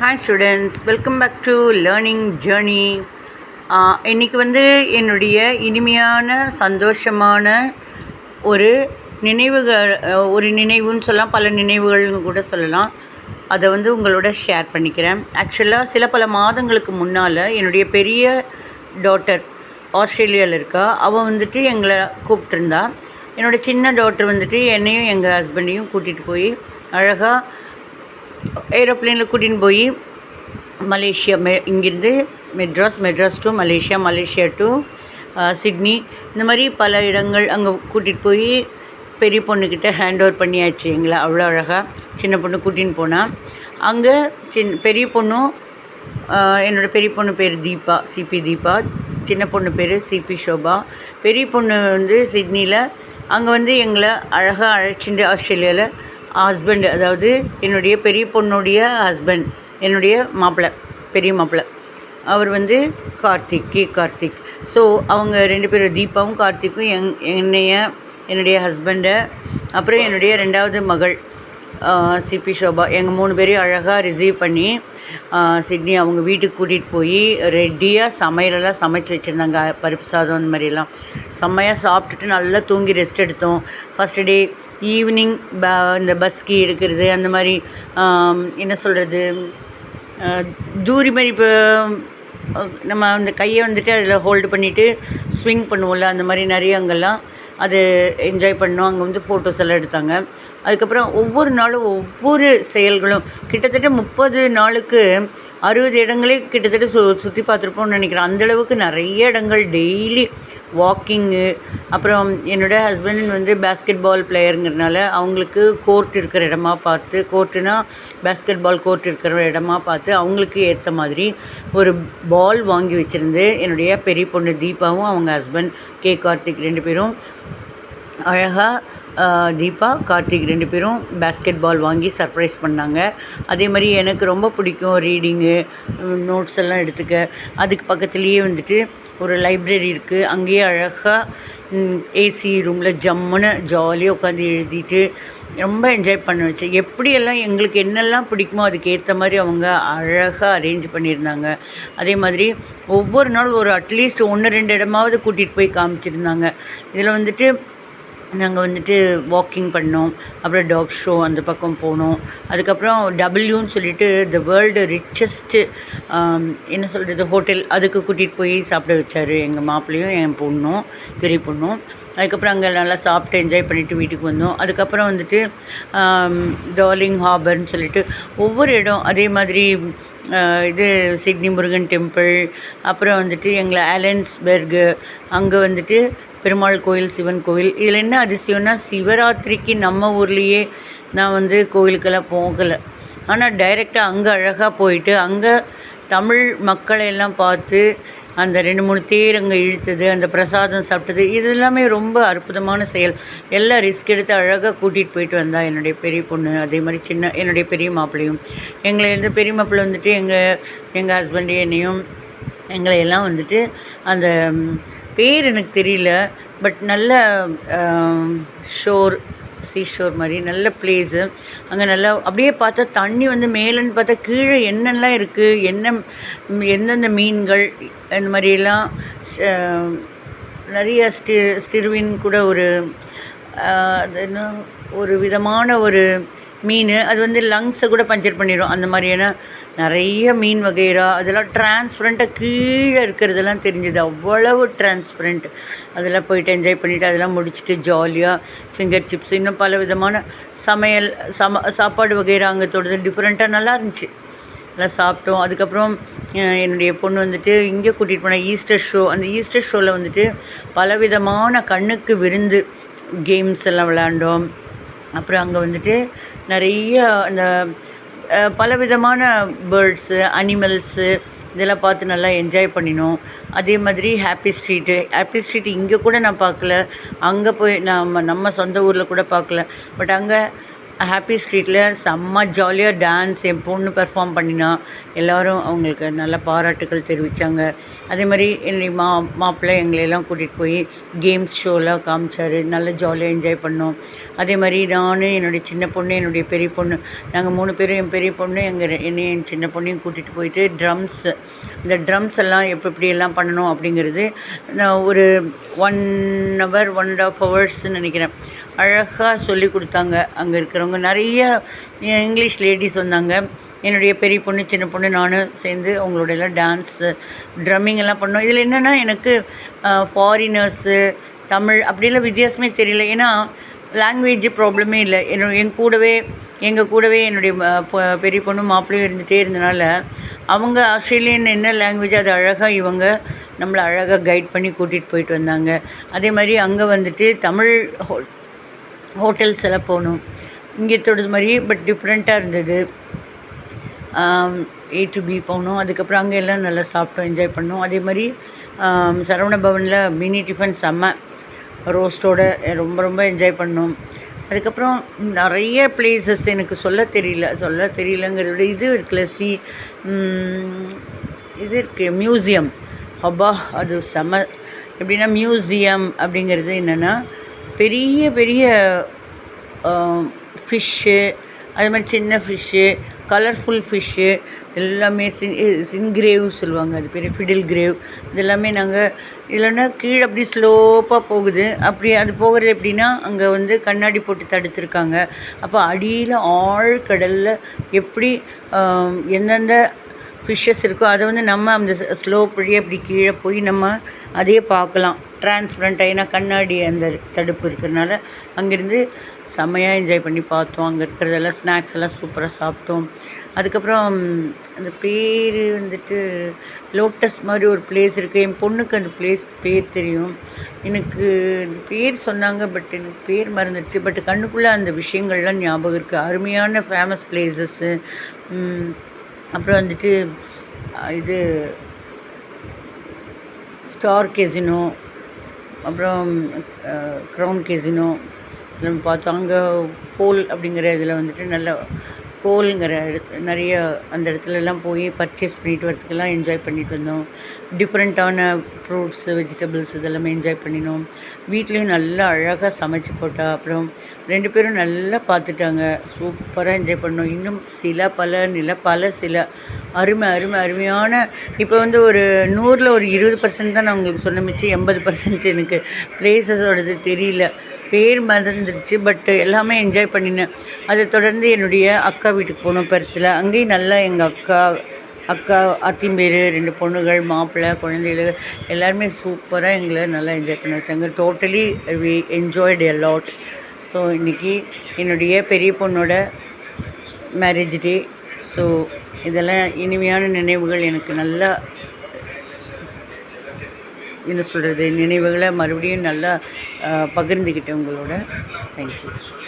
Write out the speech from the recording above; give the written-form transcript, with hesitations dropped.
Hi students, welcome back to learning journey. இன்றைக்கி என்னுடைய இனிமையான சந்தோஷமான ஒரு நினைவுகள், ஒரு நினைவுன்னு சொல்லலாம், பல நினைவுகள்னு கூட சொல்லலாம். அதை உங்களோட ஷேர் பண்ணிக்கிறேன். ஆக்சுவலாக பல மாதங்களுக்கு முன்னால் என்னுடைய பெரிய டாட்டர் ஆஸ்திரேலியாவில் இருக்கா. அவள் எங்களை கூப்பிட்டுருந்தா. என்னோடய சின்ன டாட்டர் என்னையும் எங்கள் ஹஸ்பண்டையும் கூட்டிகிட்டு போய் அழகாக ஏரோப்ளேனில் கூட்டின்னு போய் மலேசியா, இங்கேருந்து Madras to Malaysia to Sydney, இந்த மாதிரி பல இடங்கள் அங்கே கூட்டிகிட்டு போய் பெரிய பொண்ணுக்கிட்ட ஹேண்ட் ஓவர் பண்ணியாச்சு எங்களை. அவ்வளோ அழகாக சின்ன பொண்ணு கூட்டின்னு போனால் அங்கே பெரிய பொண்ணும், என்னோடய பெரிய பொண்ணு பேர் தீபா, சிபி தீபா. சின்ன பொண்ணு பேர் சிபி ஷோபா. பெரிய பொண்ணு சிட்னியில் அங்கே எங்களை அழகாக அழைச்சிட்டு ஆஸ்திரேலியாவில் ஹஸ்பண்ட், அதாவது என்னுடைய பெரிய பொண்ணுடைய ஹஸ்பண்ட், என்னுடைய மாப்பிள்ளை, பெரிய மாப்பிள்ளை, அவர் கார்த்திக். ஸோ அவங்க ரெண்டு பேரும், தீபாவும் கார்த்திக்கும், என்னுடைய ஹஸ்பண்டை, அப்புறம் என்னுடைய ரெண்டாவது மகள் சிபி ஷோபா, எங்கள் 3 பேரையும் அழகாக ரிசீவ் பண்ணி சிட்னி அவங்க வீட்டுக்கு கூட்டிகிட்டு போய் ரெடியாக சமையலெல்லாம் சமைச்சு வச்சுருந்தாங்க. பருப்பு சாதம் இந்த மாதிரிலாம் செம்மையாக சாப்பிட்டுட்டு நல்லா தூங்கி ரெஸ்ட் எடுத்தோம். ஃபஸ்ட்டு டே ஈவினிங் இந்த பஸ்கி எடுக்கிறது, அந்த மாதிரி என்ன சொல்கிறது, தூரி மாதிரி, இப்போ நம்ம அந்த கையை அதில் ஹோல்டு பண்ணிவிட்டு ஸ்விங் பண்ணுவோம்ல, அந்த மாதிரி நிறைய அங்கெல்லாம் அது என்ஜாய் பண்ணோம். அங்கே ஃபோட்டோஸ் எல்லாம் எடுத்தாங்க. அதுக்கப்புறம் ஒவ்வொரு நாளும் ஒவ்வொரு செயல்களும், கிட்டத்தட்ட 30 நாளுக்கு 60 இடங்களே கிட்டத்தட்ட சுற்றி பார்த்துருப்போம்னு நினைக்கிறேன். அந்தளவுக்கு நிறைய இடங்கள், டெய்லி வாக்கிங்கு. அப்புறம் என்னோடய ஹஸ்பண்ட் பேஸ்கெட் பால் பிளேயருங்கிறதுனால அவங்களுக்கு கோர்ட் இருக்கிற இடமா பார்த்து, கோர்ட்டுனா பேஸ்கெட் பால் கோர்ட் இருக்கிற இடமா பார்த்து அவங்களுக்கு ஏற்ற மாதிரி ஒரு பால் வாங்கி வச்சுருந்து என்னுடைய பெரிய பொண்ணு தீபாவும் அவங்க ஹஸ்பண்ட் கார்த்திக் 2 பேரும் அழகாக, தீபா கார்த்திக் 2 பேரும் பேஸ்கெட் பால் வாங்கி சர்ப்ரைஸ் பண்ணாங்க. அதே மாதிரி எனக்கு ரொம்ப பிடிக்கும் ரீடிங்கு, நோட்ஸ் எல்லாம் எடுத்துக்க. அதுக்கு பக்கத்துலேயே ஒரு லைப்ரரி இருக்குது. அங்கேயே அழகாக ஏசி ரூமில் ஜம்முன்னு ஜாலியாக உட்காந்து எழுதிட்டு ரொம்ப என்ஜாய் பண்ண வச்சு, எப்படியெல்லாம் எங்களுக்கு என்னெல்லாம் பிடிக்குமோ அதுக்கு ஏற்ற மாதிரி அவங்க அழகாக அரேஞ்ச் பண்ணியிருந்தாங்க. அதே மாதிரி ஒவ்வொரு நாளும் ஒரு அட்லீஸ்ட் 1-2 இடமாவது கூட்டிகிட்டு போய் காமிச்சிருந்தாங்க. இதில் நாங்கள் வாக்கிங் பண்ணோம். அப்புறம் டாக் ஷோ அந்த பக்கம் போனோம். அதுக்கப்புறம் டபிள்யூன்னு சொல்லிட்டு த வேர்ல்டு ரிச்சஸ்ட்டு என்ன சொல்கிறது ஹோட்டல், அதுக்கு கூட்டிகிட்டு போய் சாப்பிட வச்சார் எங்கள் மாப்பிள்ளையும் என் பொண்ணும், பெரிய பொண்ணும். அதுக்கப்புறம் அங்கே நல்லா சாப்பிட்டு என்ஜாய் பண்ணிவிட்டு வீட்டுக்கு வந்தோம். அதுக்கப்புறம் டார்லிங் ஹார்பர்னு சொல்லிட்டு ஒவ்வொரு இடம், அதே மாதிரி இது சிட்னி முருகன் டெம்பிள், அப்புறம் எங்களை ஆலன்ஸ்பெர்கு, அங்கே பெருமாள் கோயில், சிவன் கோயில். இதில் என்ன அதிசயம்னா, சிவராத்திரிக்கு நம்ம ஊர்லேயே நான் கோயிலுக்கெல்லாம் போகலை. ஆனால் டைரெக்டாக அங்கே அழகாக போயிட்டு அங்கே தமிழ் மக்களை எல்லாம் பார்த்து அந்த 2-3 தேர் அங்கே இழுத்தது, அந்த பிரசாதம் சாப்பிட்டது, இது எல்லாமே ரொம்ப அற்புதமான செயல். எல்லாம் ரிஸ்க் எடுத்து அழகாக கூட்டிகிட்டு போயிட்டு வந்தால் என்னுடைய பெரிய பொண்ணு. அதே மாதிரி என்னுடைய பெரிய மாப்பிள்ளையும், எங்களை பெரிய மாப்பிள்ளை எங்கள் ஹஸ்பண்டு என்னையும் எங்களையெல்லாம் அந்த பேர் எனக்கு தெரியல, பட் நல்ல சீஷோர் மாதிரி நல்ல பிளேஸு. அங்கே நல்லா அப்படியே பார்த்தா தண்ணி மேலேன்னு பார்த்தா கீழே என்னெல்லாம் இருக்குது, எந்தெந்த மீன்கள், இந்த மாதிரியெல்லாம் நிறைய ஸ்டிர்வின் கூட அது என்ன ஒரு விதமான ஒரு மீன், அது லங்ஸை கூட பஞ்சர் பண்ணிடும். அந்த மாதிரியான நிறைய மீன் வகைரா, அதெல்லாம் டிரான்ஸ்பரண்ட்டாக கீழே இருக்கிறதெல்லாம் தெரிஞ்சுது. அவ்வளவு டிரான்ஸ்பரண்ட். அதெல்லாம் போயிட்டு என்ஜாய் பண்ணிவிட்டு அதெல்லாம் முடிச்சுட்டு ஜாலியாக ஃபிங்கர் சிப்ஸ், இன்னும் பல விதமான சமையல் சாப்பாடு வகைரா அங்கே தொடுது டிஃப்ரெண்ட்டாக நல்லா இருந்துச்சு. எல்லாம் சாப்பிட்டோம். அதுக்கப்புறம் என்னுடைய பொண்ணு இங்கே கூட்டிகிட்டு போனால் ஈஸ்டர் ஷோ. அந்த ஈஸ்டர் ஷோவில் பலவிதமான கண்ணுக்கு விருந்து கேம்ஸ் எல்லாம் விளையாண்டோம். அப்புறம் அங்கே நிறைய அந்த பலவிதமான பேர்ட்ஸு, அனிமல்ஸு, இதெல்லாம் பார்த்து நல்லா என்ஜாய் பண்ணினோம். அதே மாதிரி ஹாப்பி ஸ்ட்ரீட் இங்கே கூட நான் பார்க்கல. அங்கே போய் நம்ம சொந்த ஊரில் கூட பார்க்கல. பட் அங்கே ஹாப்பி ஸ்ட்ரீட்டில் செம்ம ஜாலியாக டான்ஸ் என் பொண்ணு பெர்ஃபார்ம் பண்ணினா. எல்லோரும் அவங்களுக்கு நல்ல பாராட்டுக்கள் தெரிவித்தாங்க. அதே மாதிரி என்னுடைய மாப்பிள்ளை எங்களையெல்லாம் கூட்டிகிட்டு போய் கேம்ஸ் ஷோலாம் காமிச்சார். நல்லா ஜாலியாக என்ஜாய் பண்ணோம். அதே மாதிரி நான், என்னுடைய சின்ன பொண்ணு, என்னுடைய பெரிய பொண்ணு, நாங்கள் 3 பேரும், என் பெரிய பொண்ணு என்னையும் என் சின்ன பொண்ணையும் கூட்டிகிட்டு போயிட்டு இந்த ட்ரம்ஸ் எல்லாம் எப்படியெல்லாம் பண்ணணும் அப்படிங்கிறது நான் ஒரு 1 hour 1.5 hours நினைக்கிறேன் அழகாக சொல்லி கொடுத்தாங்க. அங்கே இருக்கிறவங்க நிறைய இங்கிலீஷ் லேடிஸ் வந்தாங்க. என்னுடைய பெரிய பொண்ணு, சின்ன பொண்ணு, நானும் சேர்ந்து அவங்களோட எல்லாம் டான்ஸு ட்ரம்மிங் எல்லாம் பண்ணோம். இதில் என்னென்னா எனக்கு ஃபாரினர்ஸு தமிழ் அப்படியெல்லாம் வித்தியாசமே தெரியல. ஏன்னா லாங்குவேஜ் ப்ராப்ளமே இல்லை. எங்கள் கூடவே என்னுடைய பெரிய பொண்ணு மாப்பிள்ளையும் இருந்துகிட்டே இருந்தனால அவங்க ஆஸ்திரேலியன் என்ன லாங்குவேஜ் அது அழகாக இவங்க நம்மளை அழகாக கைட் பண்ணி கூட்டிகிட்டு போயிட்டு வந்தாங்க. அதே மாதிரி அங்கே வந்துட்டு தமிழ் ஹோட்டல்ஸ் எல்லாம் போகணும். இங்கே தொடுது மாதிரி பட் டிஃப்ரெண்ட்டாக இருந்தது. A to B போனோம். அதுக்கப்புறம் அங்கே எல்லாம் நல்லா சாப்பிட்டோம், என்ஜாய் பண்ணோம். அதே மாதிரி சரவண பவனில் மினி டிஃபன் செம்ம ரோஸ்ட்டோட ரொம்ப ரொம்ப என்ஜாய் பண்ணோம். அதுக்கப்புறம் நிறைய பிளேசஸ் எனக்கு சொல்ல தெரியலங்கிறத விட இது இருக்குல்ல இது இருக்குது மியூசியம். அப்பா அது செம்ம. எப்படின்னா மியூசியம் அப்படிங்கிறது என்னென்னா பெரிய பெரிய ஃபிஷ்ஷு, அது மாதிரி சின்ன ஃபிஷ்ஷு, கலர்ஃபுல் ஃபிஷ்ஷு எல்லாமே சின்கிரேவ் சொல்லுவாங்க, அது பேர் ஃபிடில் கிரேவ். இதெல்லாமே நாங்கள் இல்லைன்னா கீழே அப்படி ஸ்லோப்பாக போகுது. அப்படி அது போகிறது எப்படின்னா அங்கே வந்து கண்ணாடி போட்டு தடுத்துருக்காங்க. அப்போ அடியில் ஆழ்கடலில் எப்படி எந்தெந்த ஃபிஷ்ஷஸ் இருக்கோ அதை வந்து நம்ம அந்த ஸ்லோப் வழியாக அப்படி கீழே போய் நம்ம அதையே பார்க்கலாம். டிரான்ஸ்பரண்ட் ஆகினா கண்ணாடி அந்த தடுப்பு இருக்கிறதுனால அங்கேருந்து செம்மையாக என்ஜாய் பண்ணி பார்த்தோம். அங்கே இருக்கிறதெல்லாம் ஸ்நாக்ஸ் எல்லாம் சூப்பராக சாப்பிட்டோம். அதுக்கப்புறம் அந்த பேர் வந்துட்டு லோட்டஸ் மாதிரி ஒரு பிளேஸ் இருக்குது. என் பொண்ணுக்கு அந்த பிளேஸ் பேர் தெரியும். எனக்கு இந்த பேர் சொன்னாங்க, பட் எனக்கு பேர் மறந்துடுச்சு. பட் கண்ணுக்குள்ளே அந்த விஷயங்கள்லாம் ஞாபகம் இருக்குது. அருமையான ஃபேமஸ் பிளேசஸ்ஸு. அப்புறம் வந்துட்டு இது ஸ்டார் கெசினோ, அப்புறம் க்ரௌன் கெசினோ நம்ம பார்த்தோம். அங்கே கோல் அப்படிங்கிற இதில் வந்துட்டு நல்ல கோல்ங்கிற நிறைய அந்த இடத்துலலாம் போய் பர்ச்சேஸ் பண்ணிட்டு வரதுக்கெல்லாம் என்ஜாய் பண்ணிட்டு வந்தோம். டிஃப்ரெண்ட்டான ஃப்ரூட்ஸு, வெஜிடபிள்ஸ் இதெல்லாமே என்ஜாய் பண்ணினோம். வீட்லேயும் நல்லா அழகாக சமைச்சு போட்டா. அப்புறம் 2 பேரும் நல்லா பார்த்துட்டாங்க. சூப்பராக என்ஜாய் பண்ணோம். இன்னும் சில அருமையான இப்போ வந்து ஒரு 100ல் ஒரு 20% தான் நான் உங்களுக்கு சொன்ன, மிச்சம் 80% எனக்கு பிளேசஸோடது தெரியல, பேர் மறந்துருச்சு. பட் எல்லாமே என்ஜாய் பண்ணினேன். அதை தொடர்ந்து என்னுடைய அக்கா வீட்டுக்கு போனோம் பெர்த்தில். அங்கேயும் நல்லா எங்கள் அக்கா அத்திம்பேர் 2 பொண்ணுகள், மாப்பிள்ளை, குழந்தைகள் எல்லாருமே சூப்பராக எங்களை நல்லா என்ஜாய் பண்ண வச்சாங்க. Totally we enjoyed a lot. So இன்றைக்கி என்னுடைய பெரிய பொண்ணோட மேரேஜ் டே. ஸோ இதெல்லாம் இனிமையான நினைவுகள். எனக்கு நல்லா என்ன சொல்கிறது, நினைவுகளை மறுபடியும் நல்லா பகிர்ந்துக்கிட்டேன் உங்களோட. தேங்க்யூ.